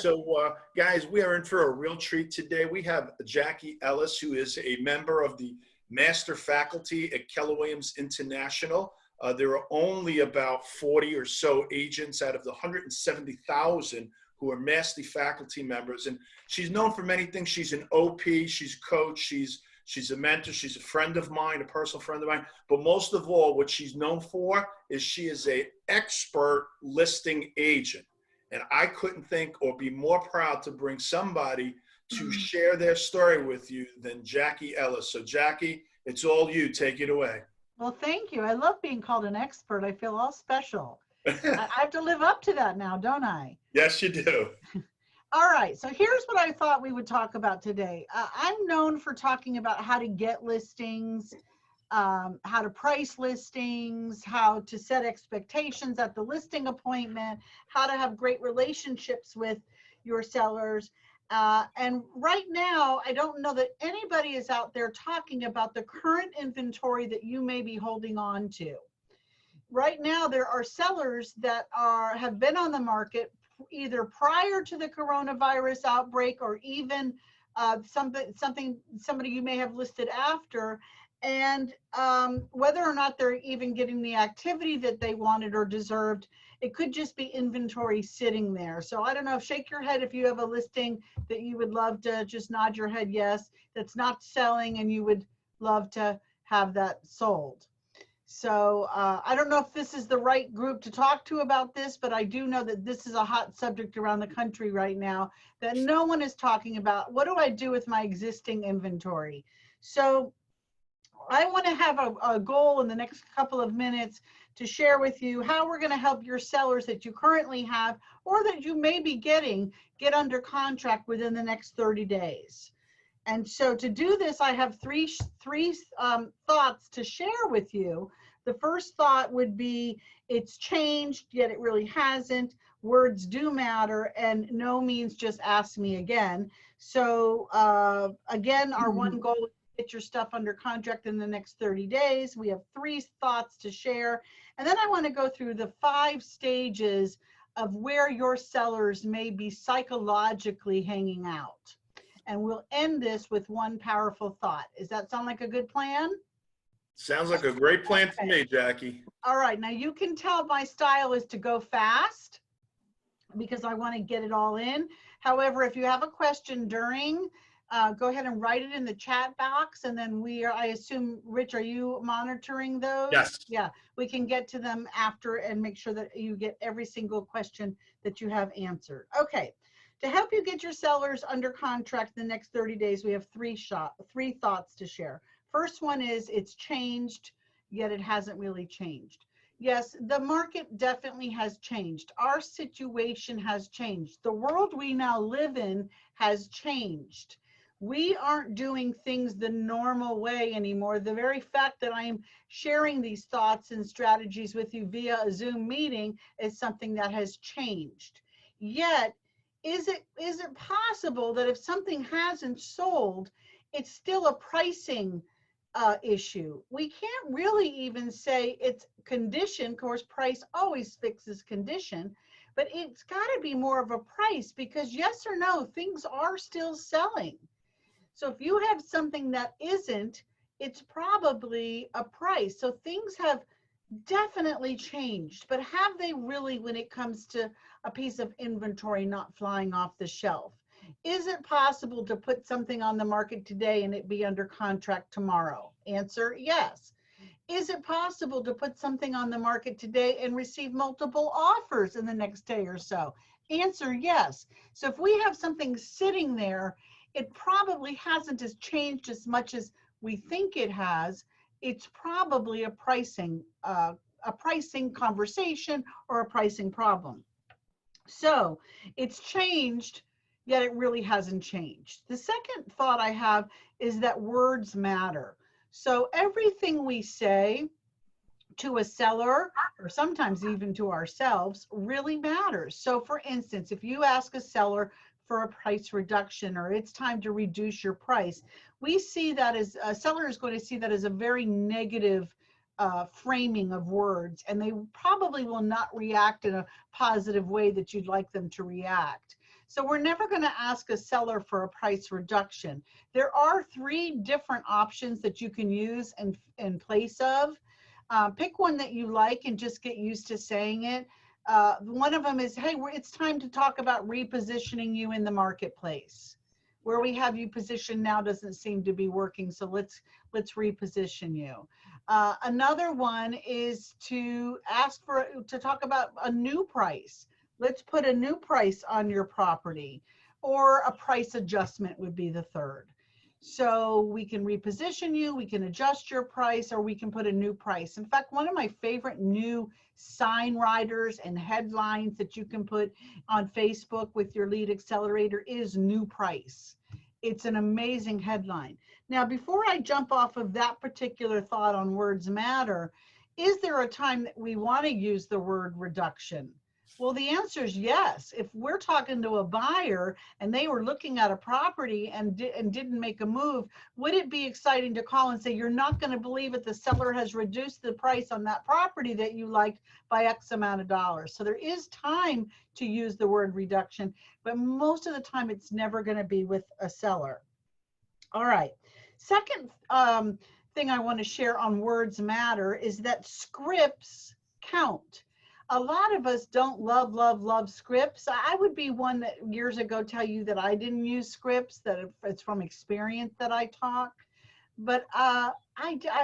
So, guys, we are in for a real treat today. We have Jackie Ellis, who is a member of the Master Faculty at Keller Williams International. There are only about 40 or so agents out of the 170,000 who are Master Faculty members. And she's known for many things. She's an OP, she's a coach, she's a mentor, she's a friend of mine, a personal friend of mine. But most of all, what she's known for is she is an expert listing agent. And I couldn't think or be more proud to bring somebody to share their story with you than Jackie Ellis. So Jackie, it's all you. Take it away. Well, thank you. I love being called an expert. I feel all special. I have to live up to that now, don't I? Yes, you do. All right. So here's what I thought we would talk about today. I'm known for talking about how to get listings, how to price listings, how to set expectations at the listing appointment, how to have great relationships with your sellers. And right now, I don't know that anybody is out there talking about the current inventory that you may be holding on to. Right now, there are sellers that have been on the market either prior to the coronavirus outbreak or even somebody you may have listed after. And whether or not they're even getting the activity that they wanted or deserved, it could just be inventory sitting there. So I don't know, shake your head if you have a listing that you would love to just nod your head yes, that's not selling and you would love to have that sold. So I don't know if this is the right group to talk to about this, but I do know that this is a hot subject around the country right now that no one is talking about. What do I do with my existing inventory? So I want to have a goal in the next couple of minutes to share with you how we're going to help your sellers that you currently have or that you may be getting get under contract within the next 30 days. And so to do this, I have three thoughts to share with you. The first thought would be it's changed, yet it really hasn't. Words do matter, and no means just ask me again. So again, our one goal is to get your stuff under contract in the next 30 days. We have three thoughts to share. And then I want to go through the 5 stages of where your sellers may be psychologically hanging out. And we'll end this with one powerful thought. Does that sound like a good plan? Sounds like a great plan to me, Jackie. All right, now you can tell my style is to go fast because I want to get it all in. However, if you have a question during, go ahead and write it in the chat box, and then I assume, Rich, are you monitoring those? Yes. Yeah, we can get to them after and make sure that you get every single question that you have answered. Okay. To help you get your sellers under contract in the next 30 days, we have three thoughts to share. First one is it's changed, yet it hasn't really changed. Yes, the market definitely has changed. Our situation has changed. The world we now live in has changed. We aren't doing things the normal way anymore. The very fact that I'm sharing these thoughts and strategies with you via a Zoom meeting is something that has changed. Yet, is it possible that if something hasn't sold, it's still a pricing issue? We can't really even say it's condition. Of course, price always fixes condition, but it's got to be more of a price because yes or no, things are still selling. So if you have something that isn't, it's probably a price. So things have definitely changed, but have they really when it comes to a piece of inventory not flying off the shelf? Is it possible to put something on the market today and it be under contract tomorrow? Answer, yes. Is it possible to put something on the market today and receive multiple offers in the next day or so? Answer, yes. So if we have something sitting there, it probably hasn't changed as much as we think it has. It's probably a pricing conversation or a pricing problem. So it's changed, yet it really hasn't changed. The second thought I have is that words matter. So everything we say to a seller, or sometimes even to ourselves, really matters. So for instance, if you ask a seller for a price reduction or it's time to reduce your price, we see that as a seller is going to see that as a very negative framing of words, and they probably will not react in a positive way that you'd like them to react. So we're never going to ask a seller for a price reduction. There are 3 different options that you can use in place of. Pick one that you like and just get used to saying it. One of them is, hey, it's time to talk about repositioning you in the marketplace. Where we have you positioned now doesn't seem to be working, so let's reposition you. Another one is to talk about a new price. Let's put a new price on your property, or a price adjustment would be the third. So we can reposition you, we can adjust your price, or we can put a new price. In fact, one of my favorite new sign writers and headlines that you can put on Facebook with your lead accelerator is new price. It's an amazing headline. Now, before I jump off of that particular thought on words matter, is there a time that we want to use the word reduction? Well, the answer is yes. If we're talking to a buyer and they were looking at a property and didn't make a move, would it be exciting to call and say, you're not going to believe it, the seller has reduced the price on that property that you liked by X amount of dollars? So there is time to use the word reduction, but most of the time it's never going to be with a seller. All right. Second thing I want to share on words matter is that scripts count. A lot of us don't love scripts. I would be one that years ago tell you that I didn't use scripts, that it's from experience that I talk. But I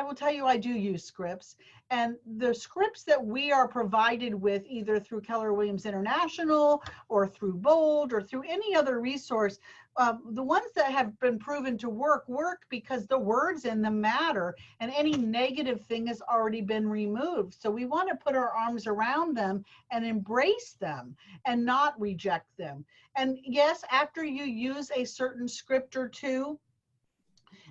will tell you I do use scripts. And the scripts that we are provided with either through Keller Williams International or through Bold or through any other resource, the ones that have been proven to work because the words in them matter, and any negative thing has already been removed. So we want to put our arms around them and embrace them and not reject them. And yes, after you use a certain script or two,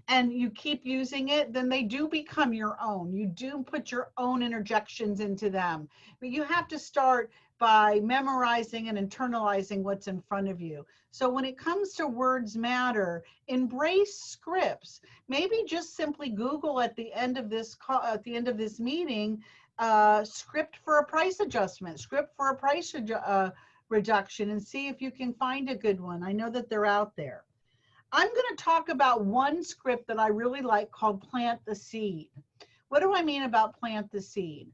and you keep using it, then they do become your own. You do put your own interjections into them. But you have to start by memorizing and internalizing what's in front of you. So when it comes to words matter, embrace scripts. Maybe just simply Google at the end of this call, at the end of this meeting, script for a price adjustment, script for a price reduction, and see if you can find a good one. I know that they're out there. I'm going to talk about one script that I really like called Plant the Seed. What do I mean about plant the seed?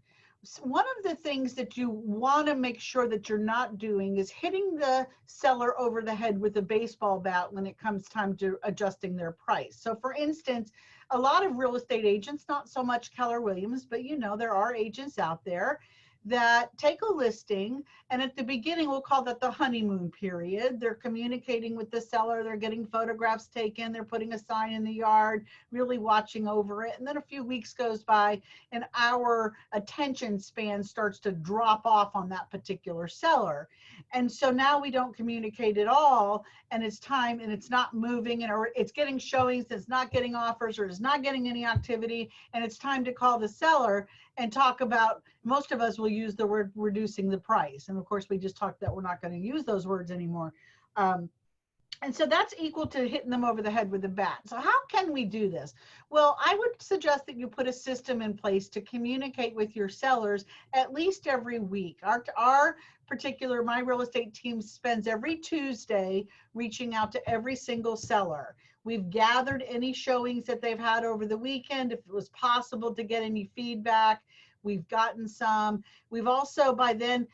One of the things that you want to make sure that you're not doing is hitting the seller over the head with a baseball bat when it comes time to adjusting their price. So for instance, a lot of real estate agents, not so much Keller Williams, but you know, there are agents out there that take a listing, and at the beginning, we'll call that the honeymoon period. They're communicating with the seller, they're getting photographs taken, they're putting a sign in the yard, really watching over it. And then a few weeks goes by and our attention span starts to drop off on that particular seller. And so now we don't communicate at all, and it's time, and it's not moving, and or it's getting showings, it's not getting offers, or it's not getting any activity, and it's time to call the seller and talk about, most of us will use the word reducing the price. And of course, we just talked that we're not going to use those words anymore. And so that's equal to hitting them over the head with a bat. So how can we do this? Well, I would suggest that you put a system in place to communicate with your sellers at least every week. My real estate team spends every Tuesday reaching out to every single seller. We've gathered any showings that they've had over the weekend, if it was possible to get any feedback. We've gotten some. We've also, by then,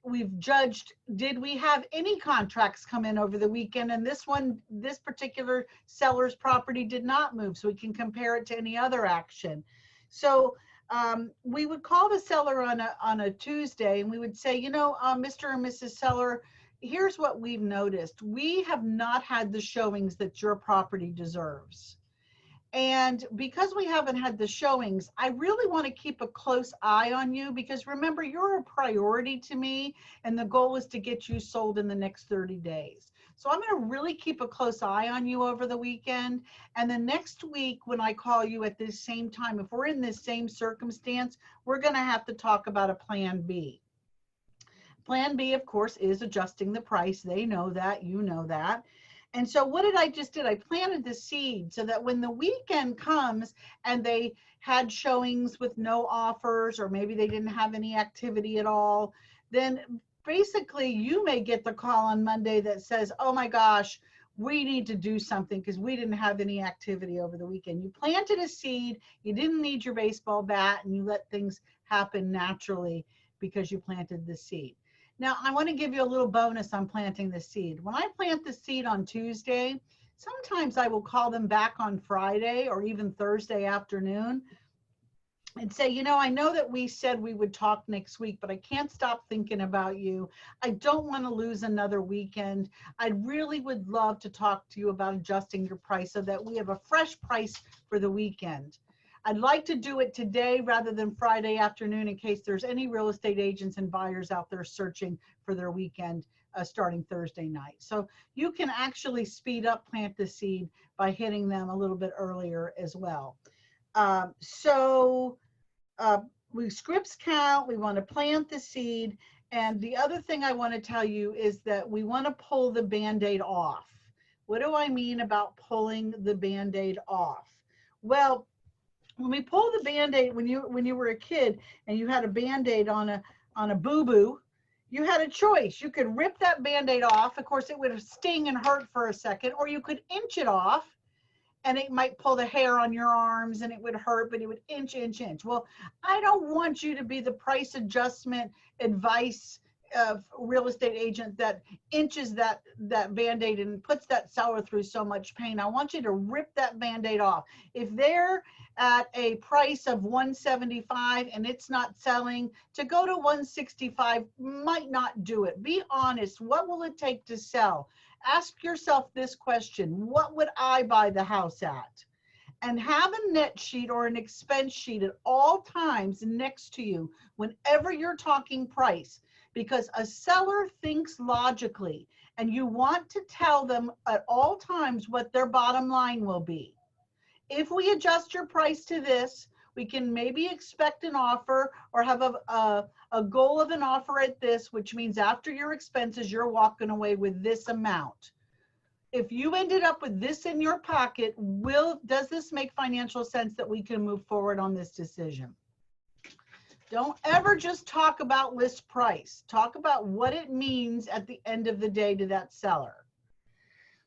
we've judged, did we have any contracts come in over the weekend? And this particular seller's property did not move, so we can compare it to any other action. So we would call the seller on a Tuesday, and we would say, you know, Mr. and Mrs. Seller, here's what we've noticed. We have not had the showings that your property deserves. And because we haven't had the showings, I really want to keep a close eye on you, because remember, you're a priority to me, and the goal is to get you sold in the next 30 days. So I'm going to really keep a close eye on you over the weekend. And the next week, when I call you at this same time, if we're in this same circumstance, we're going to have to talk about a plan B. Plan B, of course, is adjusting the price. They know that, you know that. And so what did I just did? I planted the seed so that when the weekend comes and they had showings with no offers, or maybe they didn't have any activity at all, then basically you may get the call on Monday that says, oh my gosh, we need to do something because we didn't have any activity over the weekend. You planted a seed, you didn't need your baseball bat, and you let things happen naturally because you planted the seed. Now, I want to give you a little bonus on planting the seed. When I plant the seed on Tuesday, sometimes I will call them back on Friday or even Thursday afternoon and say, you know, I know that we said we would talk next week, but I can't stop thinking about you. I don't want to lose another weekend. I really would love to talk to you about adjusting your price so that we have a fresh price for the weekend. I'd like to do it today rather than Friday afternoon in case there's any real estate agents and buyers out there searching for their weekend starting Thursday night. So you can actually speed up plant the seed by hitting them a little bit earlier as well. We scripts count, we want to plant the seed. And the other thing I want to tell you is that we want to pull the Band-Aid off. What do I mean about pulling the Band-Aid off? Well, when we pull the Band-Aid, when you were a kid and you had a Band-Aid on a boo-boo, you had a choice. You could rip that Band-Aid off. Of course, it would sting and hurt for a second, or you could inch it off and it might pull the hair on your arms and it would hurt, but it would inch. Well, I don't want you to be the price adjustment advice real estate agent that inches that Band-Aid and puts that seller through so much pain. I want you to rip that Band-Aid off. If they're at a price of 175 and it's not selling, to go to 165 might not do it. Be honest. What will it take to sell? Ask yourself this question: what would I buy the house at? And have a net sheet or an expense sheet at all times next to you whenever you're talking price, because a seller thinks logically and you want to tell them at all times what their bottom line will be. If we adjust your price to this, we can maybe expect an offer or have a goal of an offer at this, which means after your expenses, you're walking away with this amount. If you ended up with this in your pocket, does this make financial sense that we can move forward on this decision? Don't ever just talk about list price. Talk about what it means at the end of the day to that seller.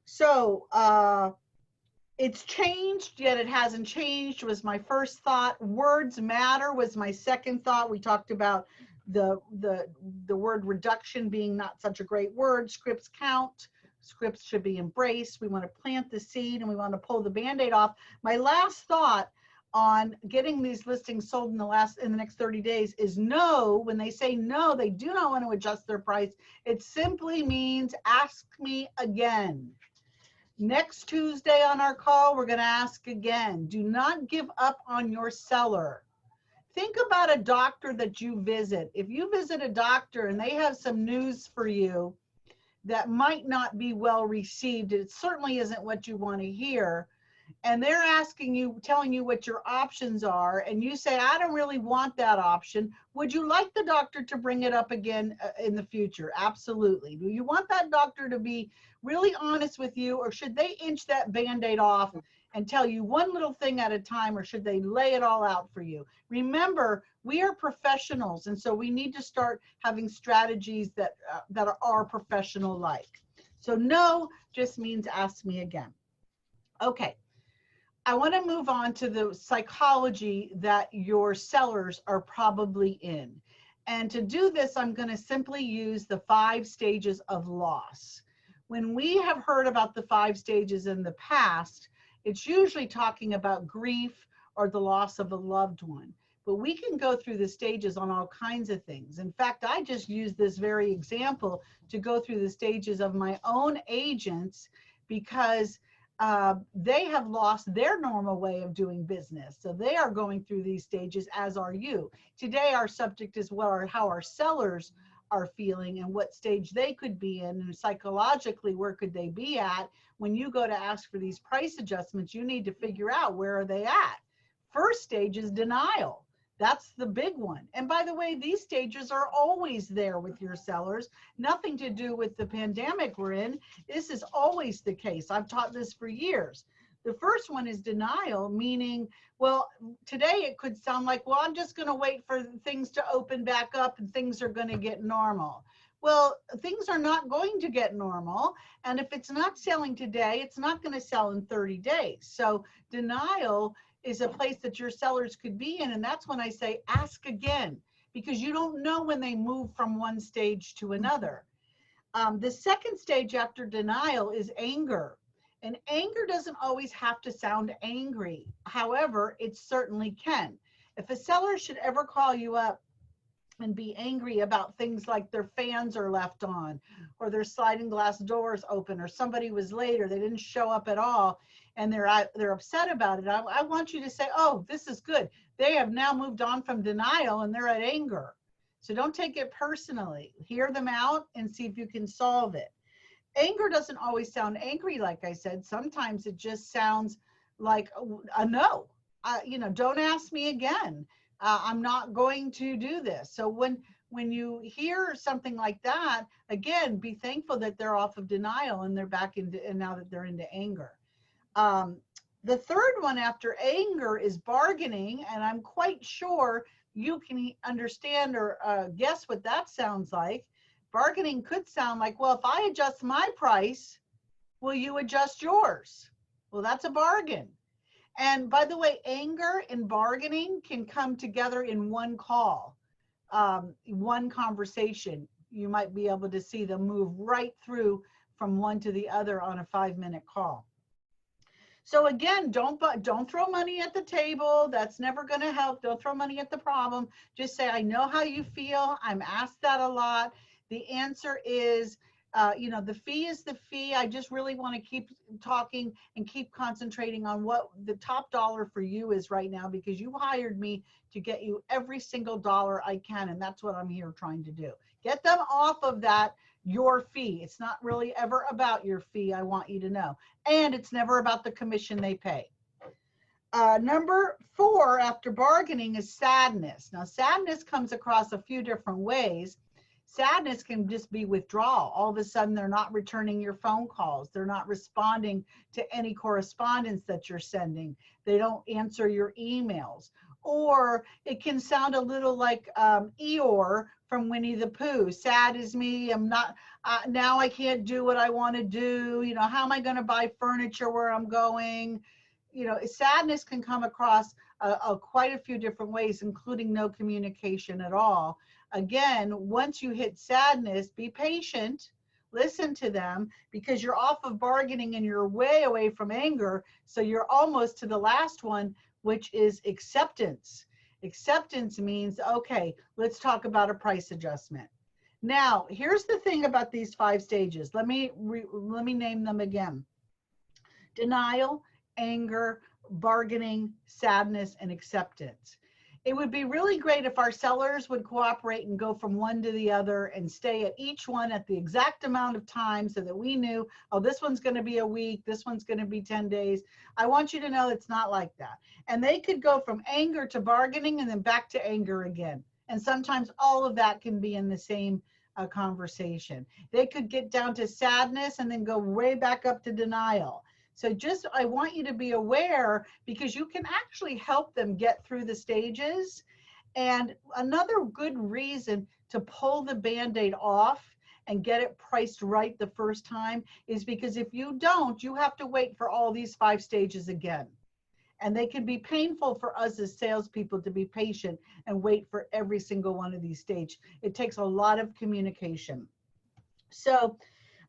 So it's changed, yet it hasn't changed was my first thought. Words matter was my second thought. We talked about the word reduction being not such a great word. Scripts count. Scripts should be embraced. We want to plant the seed and we want to pull the Band-Aid off. My last thought on getting these listings sold in the next 30 days is no. When they say no, they do not want to adjust their price. It simply means ask me again. Next Tuesday on our call, we're going to ask again. Do not give up on your seller. Think about a doctor that you visit. If you visit a doctor and they have some news for you that might not be well received, it certainly isn't what you want to hear, and they're asking you, telling you what your options are, and you say, I don't really want that option. Would you like the doctor to bring it up again in the future? Absolutely. Do you want that doctor to be really honest with you, or should they inch that Band-Aid off and tell you one little thing at a time, or should they lay it all out for you? Remember, we are professionals, and so we need to start having strategies that are professional-like. So no just means ask me again. Okay. I want to move on to the psychology that your sellers are probably in. And to do this, I'm going to simply use the 5 stages of loss. When we have heard about the 5 stages in the past, it's usually talking about grief or the loss of a loved one. But we can go through the stages on all kinds of things. In fact, I just used this very example to go through the stages of my own agents because they have lost their normal way of doing business. So they are going through these stages, as are you. Today, our subject is how our sellers are feeling and what stage they could be in, and psychologically, where could they be at? When you go to ask for these price adjustments, you need to figure out where are they at. First stage is denial. That's the big one. And by the way, these stages are always there with your sellers. Nothing to do with the pandemic we're in. This is always the case. I've taught this for years. The first one is denial, meaning, well, today it could sound like, well, I'm just going to wait for things to open back up and things are going to get normal. Well, things are not going to get normal. And if it's not selling today, it's not going to sell in 30 days. So denial is a place that your sellers could be in. And that's when I say ask again, because you don't know when they move from one stage to another. The second stage after denial is anger. And anger doesn't always have to sound angry. However, it certainly can. If a seller should ever call you up and be angry about things like their fans are left on, or their sliding glass doors open, or somebody was late, or they didn't show up at all, and they're upset about it, I want you to say, oh, this is good. They have now moved on from denial and they're at anger. So don't take it personally. Hear them out and see if you can solve it. Anger doesn't always sound angry, like I said. Sometimes it just sounds like a no. Don't ask me again. I'm not going to do this. So when you hear something like that, again, be thankful that they're off of denial and they're back into, and now that they're into anger. The third one after anger is bargaining, and I'm quite sure you can understand or guess what that sounds like. Bargaining could sound like, well, if I adjust my price, will you adjust yours? Well, that's a bargain. And by the way, anger and bargaining can come together in one call, one conversation. You might be able to see them move right through from one to the other on a 5-minute call. So again, don't throw money at the table. That's never going to help. Don't throw money at the problem. Just say, I know how you feel. I'm asked that a lot. The answer is, the fee is the fee. I just really want to keep talking and keep concentrating on what the top dollar for you is right now, because you hired me to get you every single dollar I can. And that's what I'm here trying to do. Get them off of that, your fee. It's not really ever about your fee, I want you to know. And it's never about the commission they pay. Number 4 after bargaining is sadness. Now, sadness comes across a few different ways. Sadness can just be withdrawal. All of a sudden, they're not returning your phone calls. They're not responding to any correspondence that you're sending. They don't answer your emails. Or it can sound a little like Eeyore from Winnie the Pooh. Sad is me. I'm not, now I can't do what I want to do. How am I going to buy furniture where I'm going? Sadness can come across quite a few different ways, including no communication at all. Again, once you hit sadness, be patient, listen to them, because you're off of bargaining and you're way away from anger. So you're almost to the last one, which is acceptance. Acceptance means, okay, let's talk about a price adjustment. Now, here's the thing about these 5 stages. Let me name them again. Denial, anger, bargaining, sadness, and acceptance. It would be really great if our sellers would cooperate and go from one to the other and stay at each one at the exact amount of time, so that we knew, oh, this one's going to be a week, this one's going to be 10 days. I want you to know it's not like that. And they could go from anger to bargaining and then back to anger again. And sometimes all of that can be in the same conversation. They could get down to sadness and then go way back up to denial. So I want you to be aware, because you can actually help them get through the stages. And another good reason to pull the Band-Aid off and get it priced right the first time is because if you don't, you have to wait for all these 5 stages again. And they can be painful for us as salespeople to be patient and wait for every single one of these stages. It takes a lot of communication. So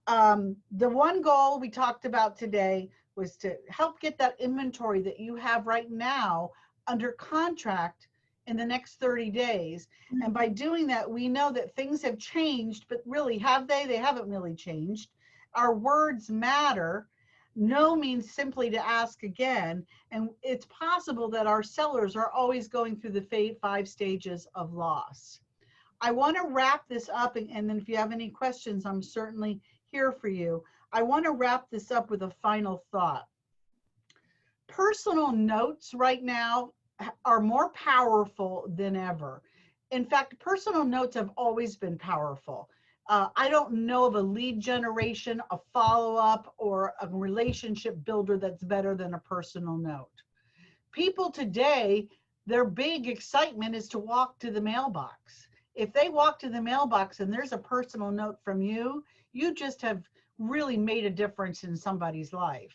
the one goal we talked about today was to help get that inventory that you have right now under contract in the next 30 days. And by doing that, we know that things have changed, but really, have they? They haven't really changed. Our words matter. No means simply to ask again. And it's possible that our sellers are always going through the 5 stages of loss. I want to wrap this up, and then if you have any questions, I'm certainly here for you. I want to wrap this up with a final thought. Personal notes right now are more powerful than ever. In fact, personal notes have always been powerful. I don't know of a lead generation, a follow-up, or a relationship builder that's better than a personal note. People today, their big excitement is to walk to the mailbox. if they walk to the mailbox and there's a personal note from you, you just have really made a difference in somebody's life.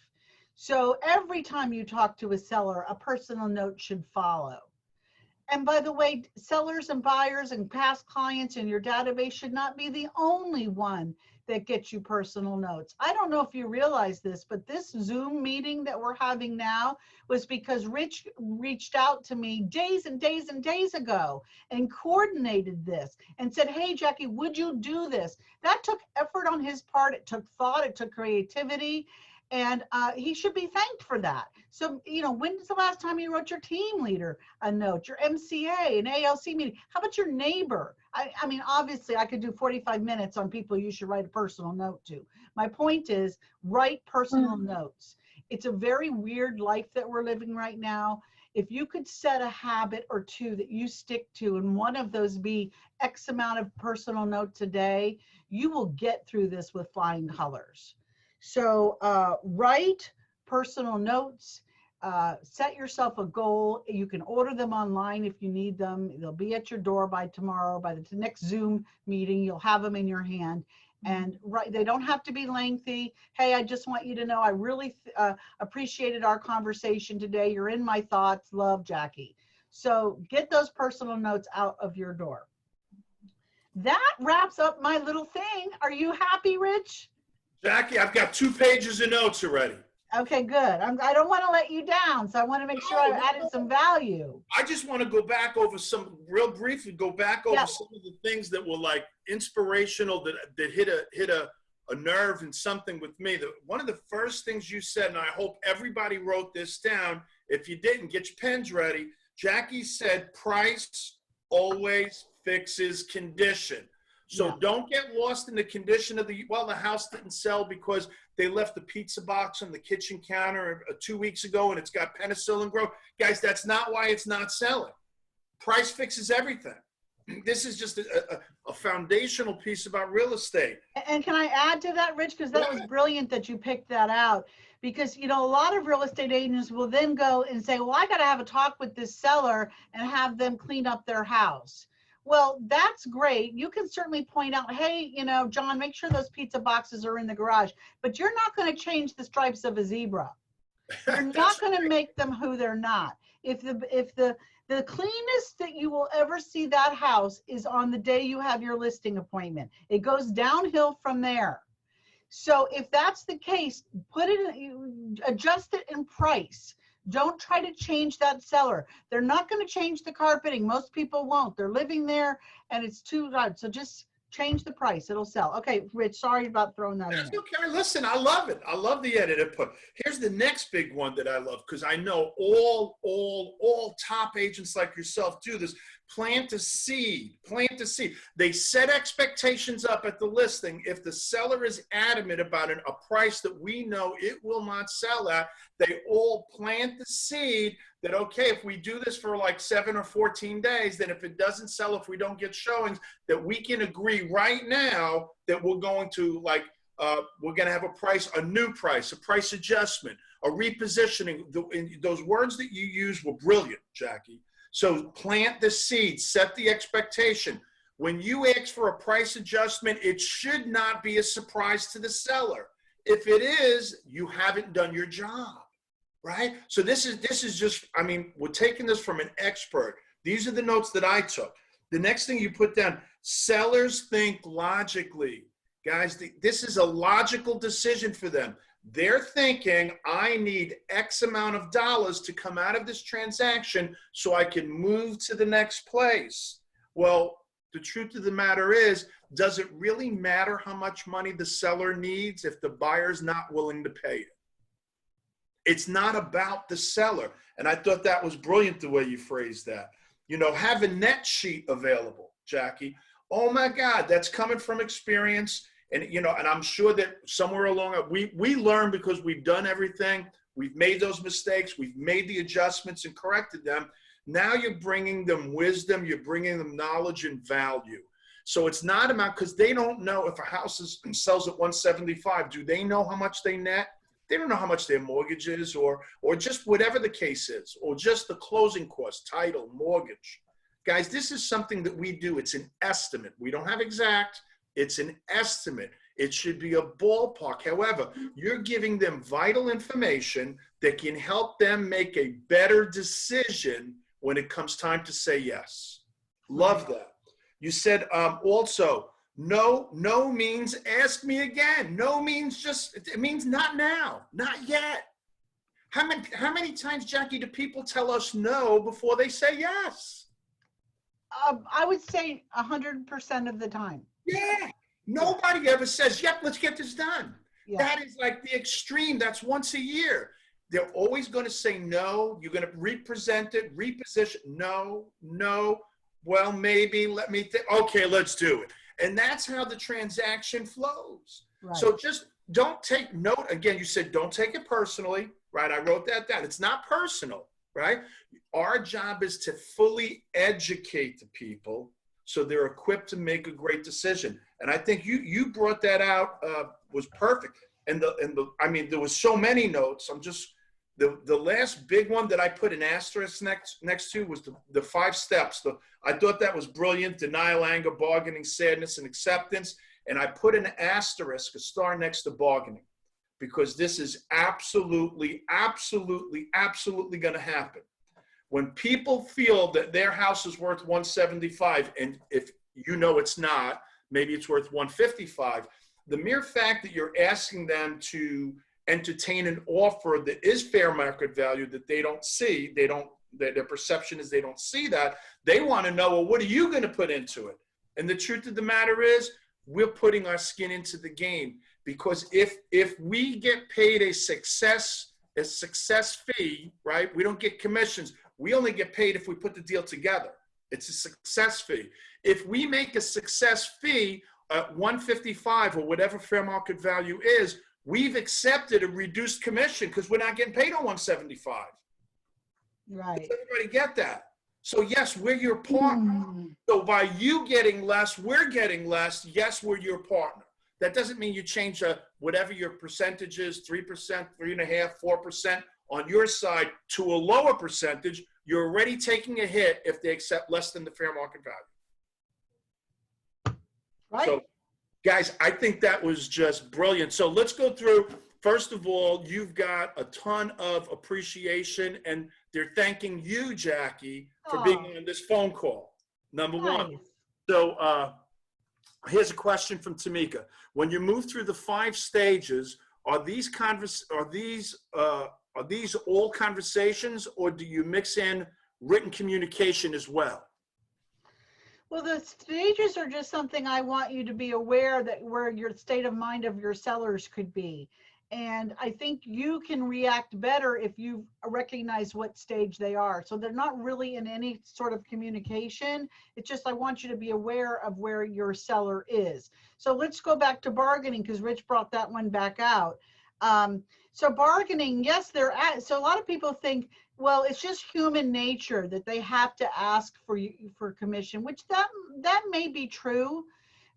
So every time you talk to a seller, a personal note should follow. And by the way, sellers and buyers and past clients in your database should not be the only one that gets you personal notes. I don't know if you realize this, but this Zoom meeting that we're having now was because Rich reached out to me days and days and days ago and coordinated this and said, hey, Jackie, would you do this? That took effort on his part. It took thought. It took creativity. And he should be thanked for that. So, you know, when's the last time you wrote your team leader a note, your MCA, an ALC meeting? How about your neighbor? I mean, obviously, I could do 45 minutes on people you should write a personal note to. My point is, write personal notes. It's a very weird life that we're living right now. If you could set a habit or two that you stick to, and one of those be X amount of personal notes a day, you will get through this with flying colors. So write personal notes, set yourself a goal. You can order them online if you need them. They'll be at your door by tomorrow. By the next Zoom meeting, you'll have them in your hand. And they don't have to be lengthy. Hey, I just want you to know I really appreciated our conversation today. You're in my thoughts. Love, Jackie. So get those personal notes out of your door. That wraps up my little thing. Are you happy, Rich? Jackie, I've got 2 pages of notes already. Okay, good. I don't want to let you down, so I want to make sure I've added some value. I just want to go back over some, real briefly, some of the things that were like inspirational, that hit a nerve and something with me. One of the first things you said, and I hope everybody wrote this down. If you didn't, get your pens ready. Jackie said, price always fixes condition. So don't get lost in the condition of the house didn't sell because they left the pizza box on the kitchen counter 2 weeks ago and it's got penicillin growth. Guys, that's not why it's not selling. Price fixes everything. This is just a foundational piece about real estate. And can I add to that, Rich? Because that was brilliant that you picked that out. Because, you know, a lot of real estate agents will then go and say, well, I got to have a talk with this seller and have them clean up their house. Well, that's great. You can certainly point out, hey, you know, John, make sure those pizza boxes are in the garage, but you're not going to change the stripes of a zebra. You're not going to make them who they're not. If the cleanest that you will ever see that house is on the day you have your listing appointment, it goes downhill from there. So if that's the case, adjust it in price. Don't try to change that seller. They're not going to change the carpeting. Most people won't. They're living there and it's too hard. So just change the price. It'll sell. Okay, Rich, sorry about throwing that in there. Okay, listen, I love it. I love the edit input. Here's the next big one that I love, because I know all top agents like yourself do this. Plant a seed. Plant a seed. They set expectations up at the listing. If the seller is adamant about a price that we know it will not sell at, they all plant the seed that, okay, if we do this for like 7 or 14 days, then if it doesn't sell, if we don't get showings, that we can agree right now that we're going to have a new price, a price adjustment, a repositioning. Those words that you used were brilliant, Jackie. So plant the seed, set the expectation. When you ask for a price adjustment, it should not be a surprise to the seller. If it is, you haven't done your job, right? So this is just, I mean, we're taking this from an expert. These are the notes that I took. The next thing you put down, sellers think logically. Guys, this is a logical decision for them. They're thinking, I need X amount of dollars to come out of this transaction so I can move to the next place. Well, the truth of the matter is, does it really matter how much money the seller needs if the buyer's not willing to pay it? It's not about the seller. And I thought that was brilliant the way you phrased that. You know, have a net sheet available, Jackie. Oh my God, that's coming from experience. And, you know, and I'm sure that somewhere along, we learn because we've done everything. We've made those mistakes. We've made the adjustments and corrected them. Now you're bringing them wisdom. You're bringing them knowledge and value. So it's not about, because they don't know if a house sells at 175, do they know how much they net? They don't know how much their mortgage is or just whatever the case is, or just the closing costs, title, mortgage. Guys, this is something that we do. It's an estimate. We don't have exact. It's an estimate. It should be a ballpark. However, you're giving them vital information that can help them make a better decision when it comes time to say yes. Love that. You said also, no means ask me again. No means it means not now, not yet. How many times, Jackie, do people tell us no before they say yes? I would say 100% of the time. Yeah. Nobody ever says, yep, let's get this done. Yeah. That is like the extreme. That's once a year. They're always going to say no. You're going to represent it, reposition. No. Well, maybe, let me think. Okay, let's do it. And that's how the transaction flows. Right. So just don't take note. Again, you said don't take it personally, right? I wrote that down. It's not personal, right? Our job is to fully educate the people so they're equipped to make a great decision. And I think you brought that out, was perfect. And I mean, there was so many notes. I'm just, the last big one that I put an asterisk next to was the 5 steps. I thought that was brilliant: denial, anger, bargaining, sadness, and acceptance. And I put an asterisk, a star next to bargaining, because this is absolutely going to happen. When people feel that their house is worth 175, and if you know it's not, maybe it's worth 155, the mere fact that you're asking them to entertain an offer that is fair market value that they don't see, their perception is they don't see that, they want to know, well, what are you going to put into it? And the truth of the matter is, we're putting our skin into the game, because if we get paid a success fee, right? We don't get commissions. We only get paid if we put the deal together. It's a success fee. If we make a success fee at 155 or whatever fair market value is, we've accepted a reduced commission because we're not getting paid on 175. Right. Does everybody get that? So yes, we're your partner. So by you getting less, we're getting less. Yes, we're your partner. That doesn't mean you change whatever your percentage is, 3%, 3.5%, 4% on your side to a lower percentage. You're already taking a hit if they accept less than the fair market value. Right. So guys, I think that was just brilliant. So let's go through. First of all, you've got a ton of appreciation, and they're thanking you, Jackie, for being on this phone call. Number one. So here's a question from Tamika. When you move through the 5 stages, are these all conversations, or do you mix in written communication as well? Well, the stages are just something I want you to be aware that where your state of mind of your sellers could be. And I think you can react better if you recognize what stage they are. So they're not really in any sort of communication. It's just I want you to be aware of where your seller is. So let's go back to bargaining, because Rich brought that one back out. So bargaining, yes, so a lot of people think, well, it's just human nature that they have to ask for commission, which that may be true.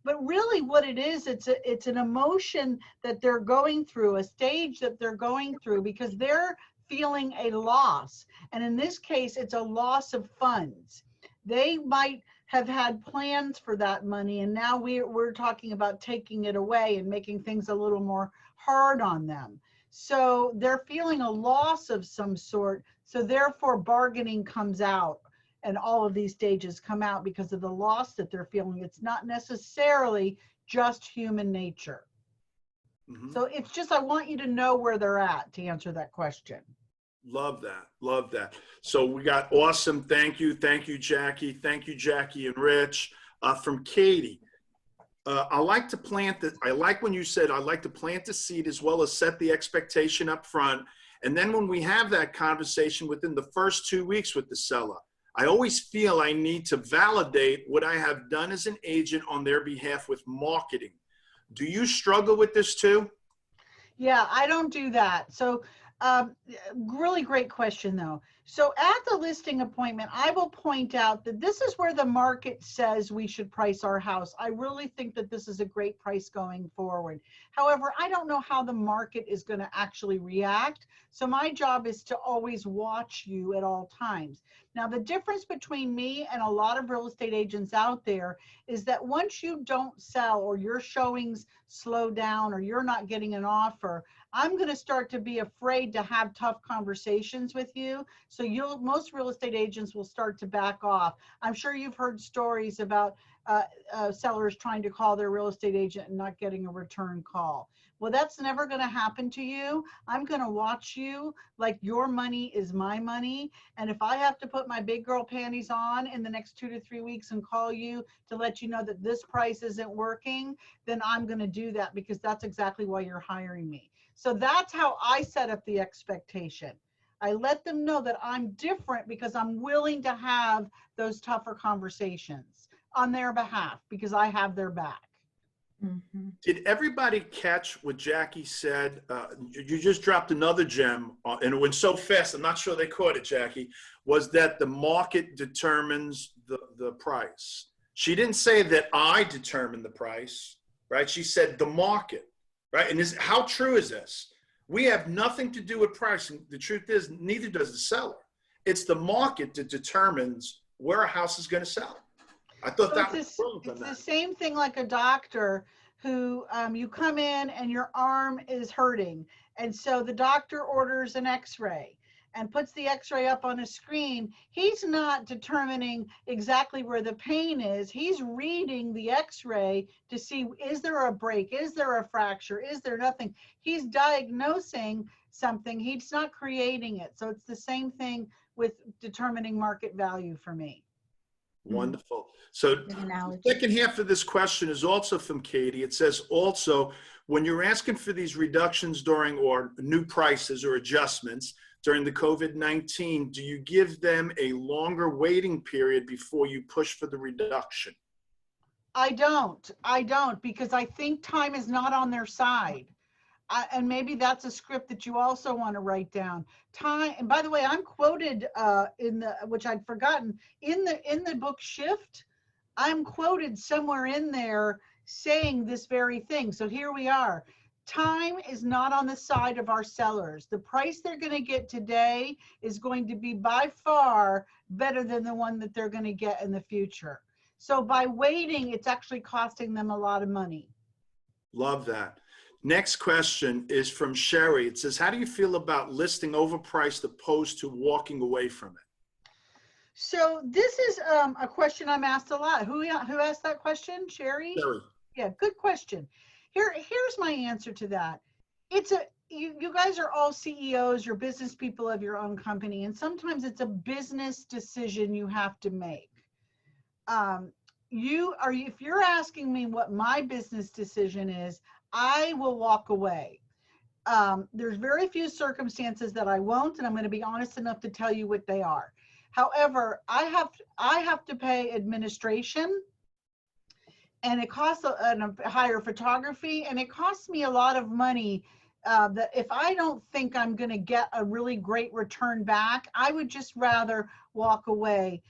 But really what it is, it's an emotion that they're going through, a stage that they're going through, because they're feeling a loss. And in this case, it's a loss of funds. They might have had plans for that money, and now we're talking about taking it away and making things a little more hard on them. So they're feeling a loss of some sort. So therefore bargaining comes out. And all of these stages come out because of the loss that they're feeling. It's not necessarily just human nature. Mm-hmm. So it's just, I want you to know where they're at to answer that question. Love that. Love that. So we got awesome. Thank you. Thank you, Jackie. Thank you, Jackie and Rich. From Katie. I like when you said, I like to plant the seed as well as set the expectation up front. And then when we have that conversation within the first 2 weeks with the seller, I always feel I need to validate what I have done as an agent on their behalf with marketing. Do you struggle with this too? Yeah, I don't do that. So Um, really great question, though. So at the listing appointment, I will point out that this is where the market says we should price our house. I really think that this is a great price going forward. However, I don't know how the market is going to actually react. So my job is to always watch you at all times. Now, the difference between me and a lot of real estate agents out there is that once you don't sell or your showings slow down or you're not getting an offer, I'm going to start to be afraid to have tough conversations with you. So most real estate agents will start to back off. I'm sure you've heard stories about sellers trying to call their real estate agent and not getting a return call. Well, that's never going to happen to you. I'm going to watch you like your money is my money. And if I have to put my big girl panties on in the next 2 to 3 weeks and call you to let you know that this price isn't working, then I'm going to do that, because that's exactly why you're hiring me. So that's how I set up the expectation. I let them know that I'm different because I'm willing to have those tougher conversations on their behalf because I have their back. Mhm. Did everybody catch what Jackie said? You just dropped another gem, and it went so fast, I'm not sure they caught it, Jackie, was that the market determines the price. She didn't say that I determine the price, right? She said the market, right? And how true is this? We have nothing to do with pricing. The truth is, neither does the seller. It's the market that determines where a house is going to sell. I thought that was brilliant. It's the same thing like a doctor who you come in and your arm is hurting. And so the doctor orders an x-ray and puts the x-ray up on a screen. He's not determining exactly where the pain is. He's reading the x-ray to see, is there a break? Is there a fracture? Is there nothing? He's diagnosing something. He's not creating it. So it's the same thing with determining market value for me. Wonderful. So the second half of this question is also from Katie. It says also, when you're asking for these reductions during or new prices or adjustments during the COVID-19, do you give them a longer waiting period before you push for the reduction? I don't, because I think time is not on their side. And maybe that's a script that you also want to write down. Time, and by the way, I'm quoted in the, which I'd forgotten, in the book Shift, I'm quoted somewhere in there saying this very thing. So here we are. Time is not on the side of our sellers. The price they're going to get today is going to be by far better than the one that they're going to get in the future. So by waiting, it's actually costing them a lot of money. Love that. Next question is from Sherry. It says, how do you feel about listing overpriced opposed to walking away from it? So this is a question I'm asked a lot. Who asked that question? Sherry? Sherry. Yeah, good question. Here's my answer to that. You guys are all CEOs, you're business people of your own company, and sometimes it's a business decision you have to make. If you're asking me what my business decision is, I will walk away. There's very few circumstances that I won't, and I'm going to be honest enough to tell you what they are. However, I have to pay administration, and it costs a higher photography, and it costs me a lot of money. That if I don't think I'm going to get a really great return back, I would just rather walk away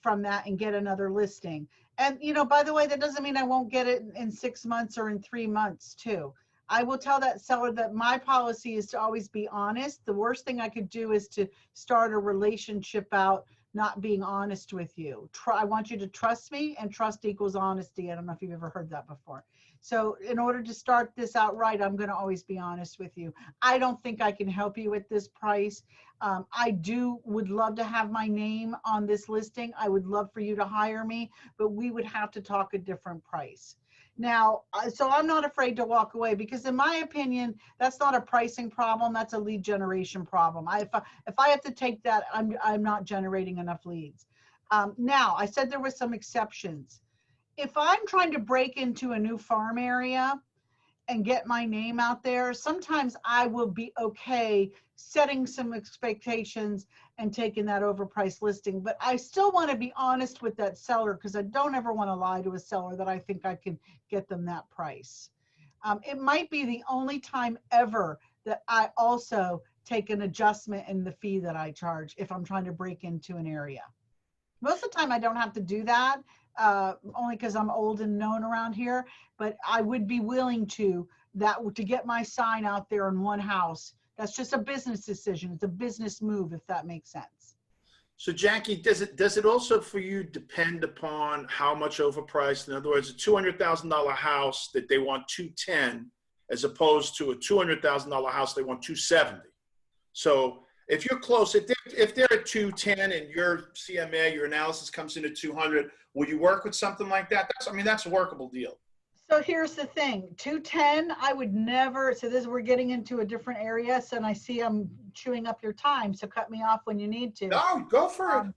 from that and get another listing. And, by the way, that doesn't mean I won't get it in 6 months or in 3 months too. I will tell that seller that my policy is to always be honest. The worst thing I could do is to start a relationship out not being honest with you. I want you to trust me, and trust equals honesty. I don't know if you've ever heard that before. So in order to start this out right, I'm going to always be honest with you. I don't think I can help you at this price. I would love to have my name on this listing. I would love for you to hire me, but we would have to talk a different price. Now, so I'm not afraid to walk away, because in my opinion, that's not a pricing problem. That's a lead generation problem. If I have to take that, I'm not generating enough leads. Now, I said there were some exceptions. If I'm trying to break into a new farm area and get my name out there, sometimes I will be okay setting some expectations and taking that overpriced listing. But I still want to be honest with that seller, because I don't ever want to lie to a seller that I think I can get them that price. It might be the only time ever that I also take an adjustment in the fee that I charge if I'm trying to break into an area. Most of the time I don't have to do that, only because I'm old and known around here, but I would be willing to get my sign out there in one house. That's just a business decision. It's a business move, if that makes sense. So Jackie, does it also for you depend upon how much overpriced? In other words, a $200,000 house that they want 210, as opposed to a $200,000 house they want 270. So if you're close, if they're at 210 and your CMA, your analysis comes in at 200, will you work with something like that? That's a workable deal. So here's the thing, 210, I would never, so we're getting into a different area, so, and I see I'm chewing up your time, so cut me off when you need to. No, go for it.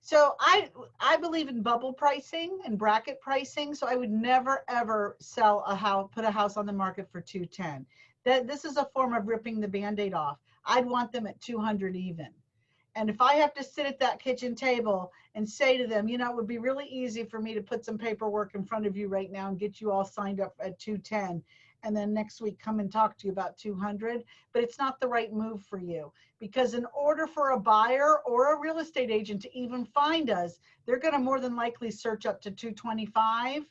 So I believe in bubble pricing and bracket pricing, so I would never ever sell a house, put a house on the market for 210. This is a form of ripping the Band-Aid off. I'd want them at 200 even. And if I have to sit at that kitchen table and say to them, it would be really easy for me to put some paperwork in front of you right now and get you all signed up at 210, and then next week come and talk to you about 200, but it's not the right move for you, because in order for a buyer or a real estate agent to even find us, they're going to more than likely search up to 225.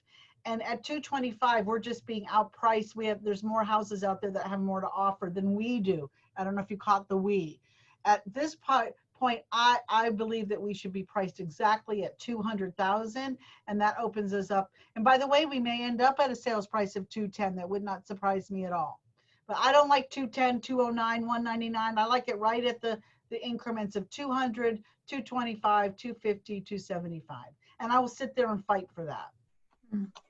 And at 225, we're just being outpriced. There's more houses out there that have more to offer than we do. I don't know if you caught the we. At this point, I believe that we should be priced exactly at 200,000, and that opens us up. And by the way, we may end up at a sales price of 210. That would not surprise me at all. But I don't like 210, 209, 199. I like it right at the increments of 200, 225, 250, 275. And I will sit there and fight for that.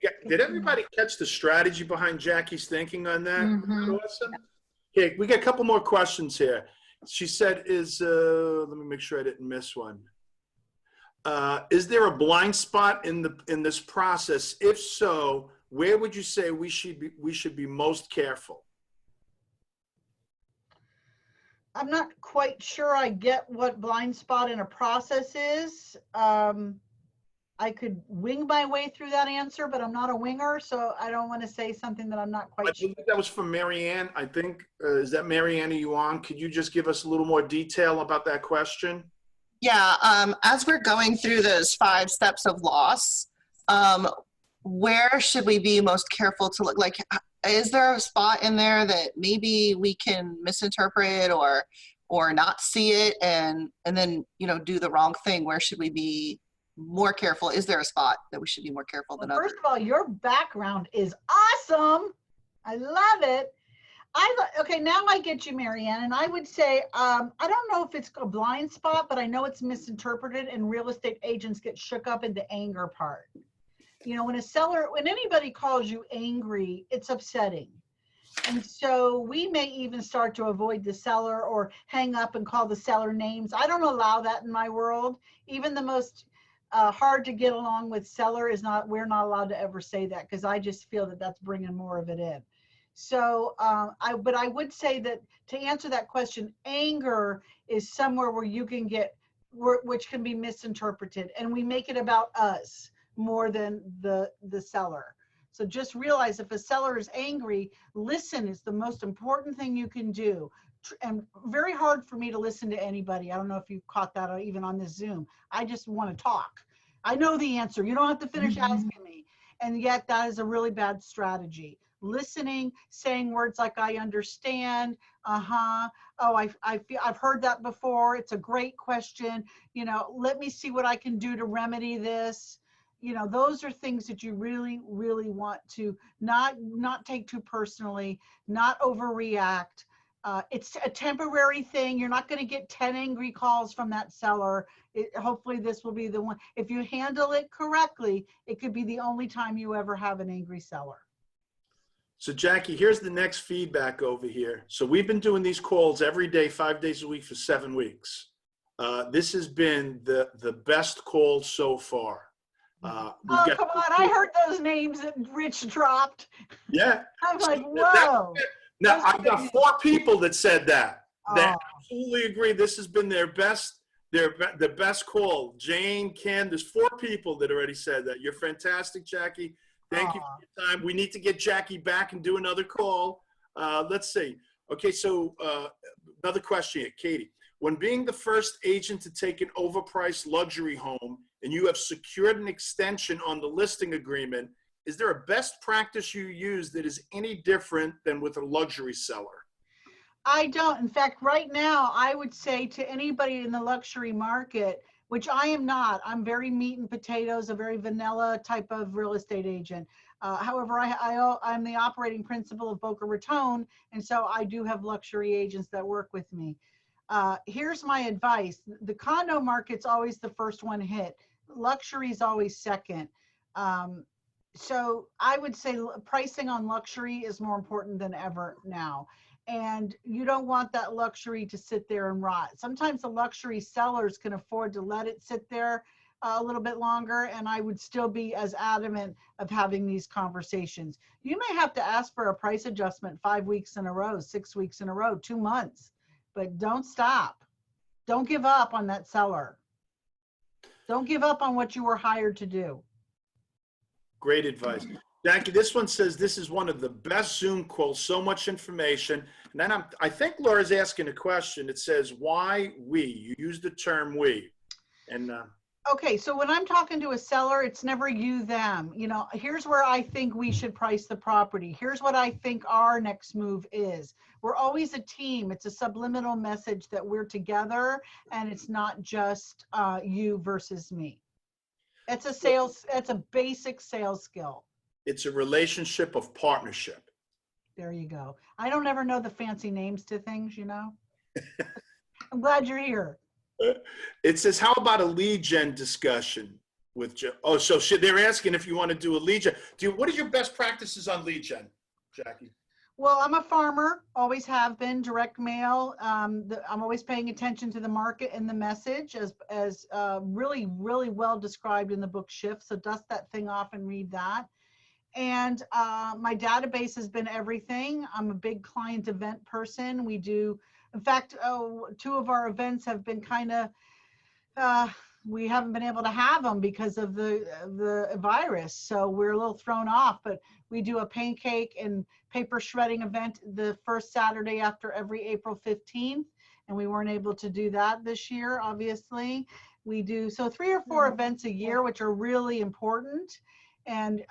Yeah. Did everybody catch the strategy behind Jackie's thinking on that? Mm-hmm. Awesome. Okay, we got a couple more questions here. She said, let me make sure I didn't miss one. Is there a blind spot in this process? If so, where would you say we should be most careful? I'm not quite sure I get what blind spot in a process is. I could wing my way through that answer, but I'm not a winger, so I don't want to say something that I'm not quite sure. I believe that was from Marianne. I think, is that Marianne, are you on? Could you just give us a little more detail about that question? Yeah, as we're going through those 5 steps of loss, where should we be most careful to look? Like, is there a spot in there that maybe we can misinterpret or not see it and then, do the wrong thing? Where should we be more careful? Is there a spot that we should be more careful than others? First of all, your background is awesome. I love it. Okay, now I get you, Marianne. And I would say, I don't know if it's a blind spot, but I know it's misinterpreted, and real estate agents get shook up in the anger part. When anybody calls you angry, it's upsetting. And so we may even start to avoid the seller or hang up and call the seller names. I don't allow that in my world. Even the most hard to get along with seller we're not allowed to ever say that, because I just feel that that's bringing more of it in. So but I would say that to answer that question, anger is somewhere where you can get, which can be misinterpreted, and we make it about us more than the seller. So just realize, if a seller is angry, listen is the most important thing you can do. And very hard for me to listen to anybody. I don't know if you caught that even on this Zoom. I just want to talk. I know the answer. You don't have to finish asking me. And yet that is a really bad strategy. Listening, saying words like "I understand," "oh, I've heard that before. It's a great question. Let me see what I can do to remedy this." Those are things that you really, really want to not take too personally, not overreact. It's a temporary thing. You're not going to get 10 angry calls from that seller. Hopefully this will be the one. If you handle it correctly, it could be the only time you ever have an angry seller. So Jackie, here's the next feedback over here. So we've been doing these calls every day, 5 days a week for 7 weeks. This has been the best call so far. Come on. I heard those names that Rich dropped. Yeah. I'm like, whoa. Now, I've got 4 people that said that. They absolutely agree. This has been their best call. Jane, Ken, there's 4 people that already said that. You're fantastic, Jackie. Thank you for your time. We need to get Jackie back and do another call. Let's see. Okay, so Another question here, Katie. When being the first agent to take an overpriced luxury home and you have secured an extension on the listing agreement, is there a best practice you use that is any different than with a luxury seller? I don't. In fact, right now, I would say to anybody in the luxury market, which I am not, I'm very meat and potatoes, a very vanilla type of real estate agent. However, I'm the operating principal of Boca Raton, and so I do have luxury agents that work with me. Here's my advice. The condo market's always the first one hit. Luxury is always second. So I would say pricing on luxury is more important than ever now. And you don't want that luxury to sit there and rot. Sometimes the luxury sellers can afford to let it sit there a little bit longer, and I would still be as adamant of having these conversations. You may have to ask for a price adjustment 5 weeks in a row, 6 weeks in a row, 2 months, but don't stop. Don't give up on that seller. Don't give up on what you were hired to do. Great advice. Jackie, this one says this is one of the best Zoom calls, so much information. And then I think Laura's asking a question. It says, why we? You use the term we. And okay, so when I'm talking to a seller, it's never you, them. You know, here's where I think we should price the property. Here's what I think our next move is. We're always a team. It's a subliminal message that we're together, and it's not just you versus me. It's a basic sales skill. it's a relationship of partnership. There you go. I don't ever know the fancy names to things, you know. I'm glad you're here. It says, how about a lead gen discussion with, oh, so they're asking if you want to do a lead gen. What are your best practices on lead gen, Jackie? Well, I'm a farmer, always have been, direct mail. I'm always paying attention to the market and the message as really, really well described in the book Shift. So dust that thing off and read that. And my database has been everything. I'm a big client event person. We do, in fact, 2 of our events have been kind of, we haven't been able to have them because of the virus. So we're a little thrown off, but we do a pancake and paper shredding event the first Saturday after every April 15th. And we weren't able to do that this year, obviously. We do, so 3 or 4 events a year, which are really important. And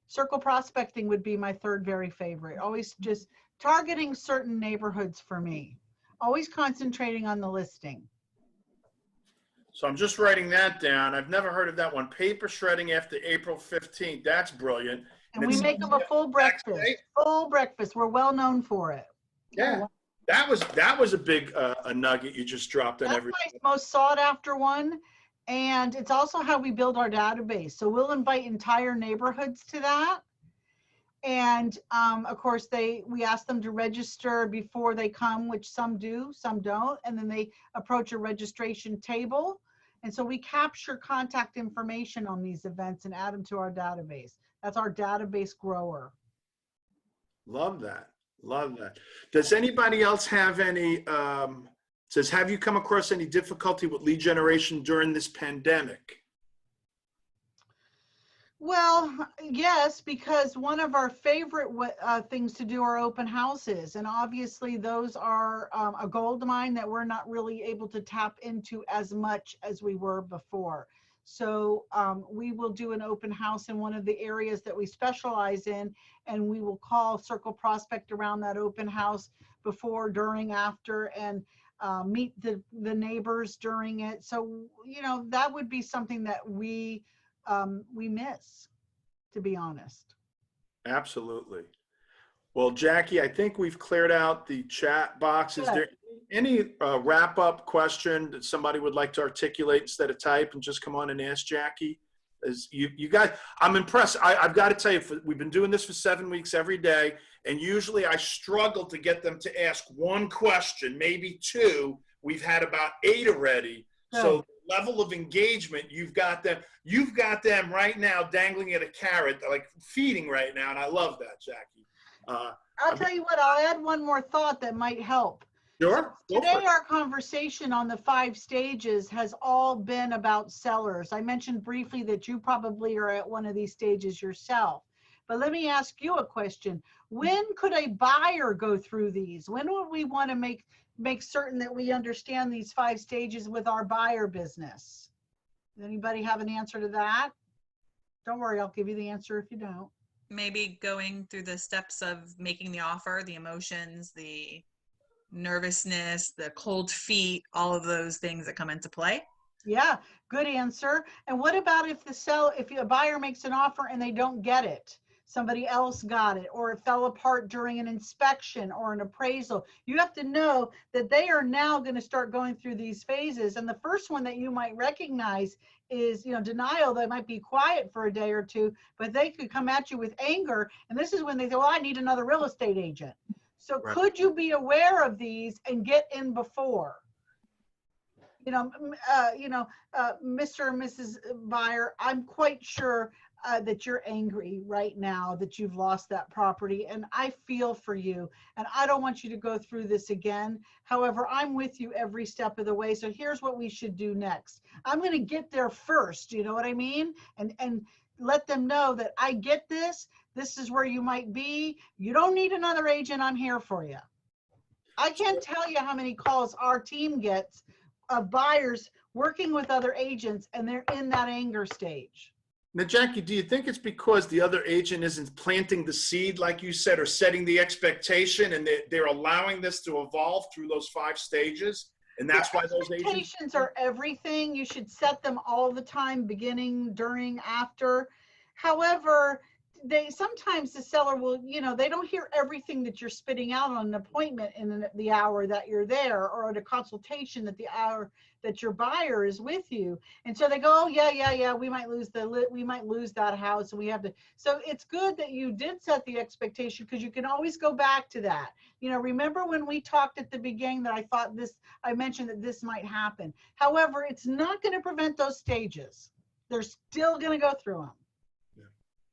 circle prospecting would be my 3rd very favorite. Always just targeting certain neighborhoods for me. Always concentrating on the listing. So I'm just writing that down. I've never heard of that one. Paper shredding after April 15th. That's brilliant. And we make them a full breakfast. Full breakfast. We're well known for it. Yeah. That was a big a nugget you just dropped on everything. That's my most sought after one. And it's also how we build our database. So we'll invite entire neighborhoods to that. And of course, we ask them to register before they come, which some do, some don't. And then they approach a registration table. And so we capture contact information on these events and add them to our database. That's our database grower. Love that. Love that. Does anybody else have any, says, have you come across any difficulty with lead generation during this pandemic? Well, yes, because one of our favorite things to do are open houses. And obviously those are a gold mine that we're not really able to tap into as much as we were before. So we will do an open house in one of the areas that we specialize in, and we will call Circle Prospect around that open house before, during, after, and meet the neighbors during it. So, you know, that would be something that we miss, to be honest. Absolutely. Well, Jackie, I think we've cleared out the chat box. Is there any wrap-up question that somebody would like to articulate instead of type and just come on and ask Jackie? As you guys, I'm impressed. I've got to tell you, we've been doing this for 7 weeks every day, and usually I struggle to get them to ask one question, maybe 2. We've had about 8 already. Good. So level of engagement, you've got them right now dangling at a carrot, like feeding right now, and I love that, Jackie. I'll tell you what, I'll add one more thought that might help. Sure. So today, our conversation on the 5 stages has all been about sellers. I mentioned briefly that you probably are at one of these stages yourself. But let me ask you a question. When could a buyer go through these? When would we want to make certain that we understand these 5 stages with our buyer business? Does anybody have an answer to that? Don't worry, I'll give you the answer if you don't. Maybe going through the steps of making the offer, the emotions, the nervousness, the cold feet, all of those things that come into play. Yeah, good answer. And what about if if a buyer makes an offer and they don't get it? Somebody else got it, or it fell apart during an inspection or an appraisal. You have to know that they are now going to start going through these phases. And the first one that you might recognize is, denial. They might be quiet for a day or two, but they could come at you with anger. And this is when they say, well, I need another real estate agent. So Right. could you be aware of these and get in before? Mr. and Mrs. Buyer, I'm quite sure that you're angry right now that you've lost that property, and I feel for you, and I don't want you to go through this again. However, I'm with you every step of the way. So here's what we should do next. I'm going to get there first. You know what I mean? And let them know that I get this. This is where you might be. You don't need another agent. I'm here for you. I can't tell you how many calls our team gets of buyers working with other agents, and they're in that anger stage. Now, Jackie, do you think it's because the other agent isn't planting the seed, like you said, or setting the expectation, and they're allowing this to evolve through those 5 stages? And that's why those agents... Expectations are everything. You should set them all the time, beginning, during, after. However, sometimes the seller will, they don't hear everything that you're spitting out on an appointment in the hour that you're there, or at a consultation at the hour that your buyer is with you. And so they go, oh, yeah, we might lose that house, and we have to. So it's good that you did set the expectation, because you can always go back to that. Remember when we talked at the beginning that I mentioned that this might happen. However, it's not going to prevent those stages. They're still going to go through them.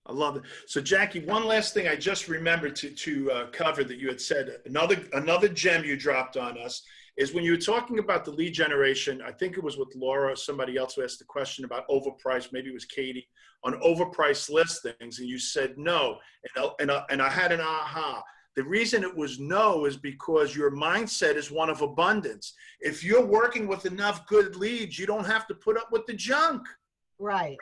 I love it. So, Jackie, one last thing I just remembered to cover that you had said, another gem you dropped on us is when you were talking about the lead generation. I think it was with Laura or somebody else who asked the question about overpriced, maybe it was Katie, on overpriced listings, and you said no. And I had an aha. The reason it was no is because your mindset is one of abundance. If you're working with enough good leads, you don't have to put up with the junk. Right.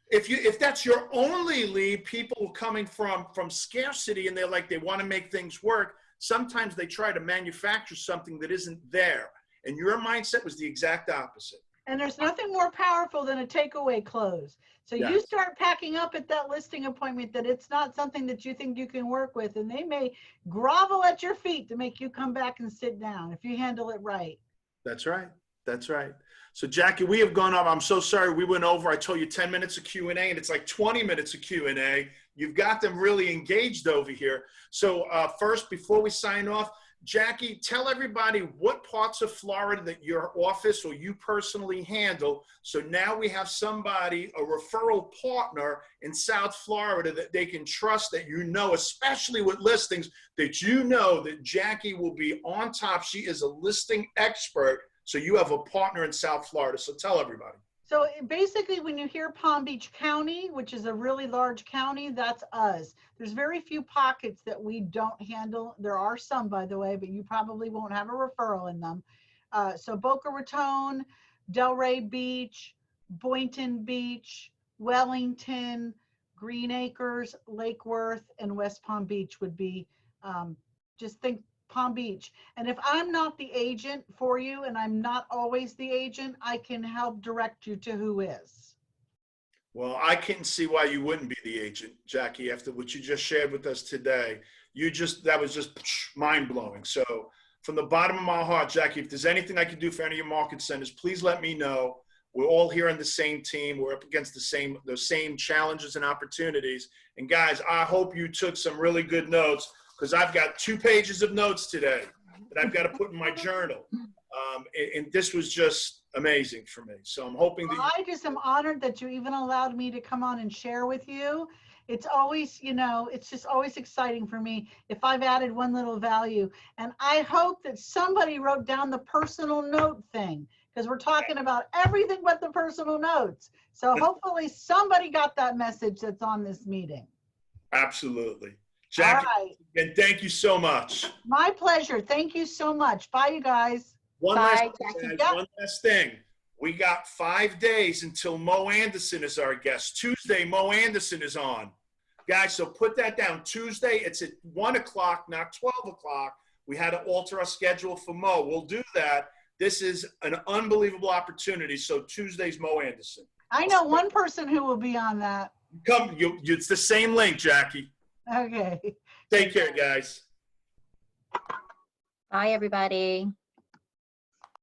If that's your only lead, people coming from scarcity, and they want to make things work, sometimes they try to manufacture something that isn't there. And your mindset was the exact opposite. And there's nothing more powerful than a takeaway close. So Yes. You start packing up at that listing appointment that it's not something that you think you can work with, and they may grovel at your feet to make you come back and sit down if you handle it right. That's right. That's right. So, Jackie, we have gone up. I'm so sorry we went over. I told you 10 minutes of Q&A, and it's like 20 minutes of Q&A. You've got them really engaged over here. So first, before we sign off, Jackie, tell everybody what parts of Florida that your office or you personally handle. So now we have somebody, a referral partner in South Florida that they can trust, that especially with listings, that that Jackie will be on top. She is a listing expert. So you have a partner in South Florida. So tell everybody. So basically, when you hear Palm Beach County, which is a really large county, that's us. There's very few pockets that we don't handle. There are some, by the way, but you probably won't have a referral in them. So Boca Raton, Delray Beach, Boynton Beach, Wellington, Green Acres, Lake Worth, and West Palm Beach would be, just think Palm Beach. And if I'm not the agent for you, and I'm not always the agent, I can help direct you to who is. Well, I can't see why you wouldn't be the agent, Jackie, after what you just shared with us today. That was just mind-blowing. So from the bottom of my heart, Jackie, if there's anything I can do for any of your market centers, please let me know. We're all here on the same team. We're up against those same challenges and opportunities. And guys, I hope you took some really good notes, because I've got 2 pages of notes today that I've got to put in my journal. And this was just amazing for me. So I'm hoping that I just am honored that you even allowed me to come on and share with you. It's always, it's just always exciting for me if I've added one little value. And I hope that somebody wrote down the personal note thing, because we're talking about everything but the personal notes. So hopefully somebody got that message that's on this meeting. Absolutely. All Jackie, right. and thank you so much. My pleasure. Thank you so much. Bye, you guys. One Bye, last Jackie. thing, guys, Yeah. one last thing. We got 5 days until Mo Anderson is our guest. Tuesday, Mo Anderson is on. Guys, so put that down. Tuesday, it's at 1 o'clock, not 12 o'clock. We had to alter our schedule for Mo. We'll do that. This is an unbelievable opportunity. So Tuesday's Mo Anderson. I know one person who will be on that. It's the same link, Jackie. Okay. Take care, guys. Bye, everybody.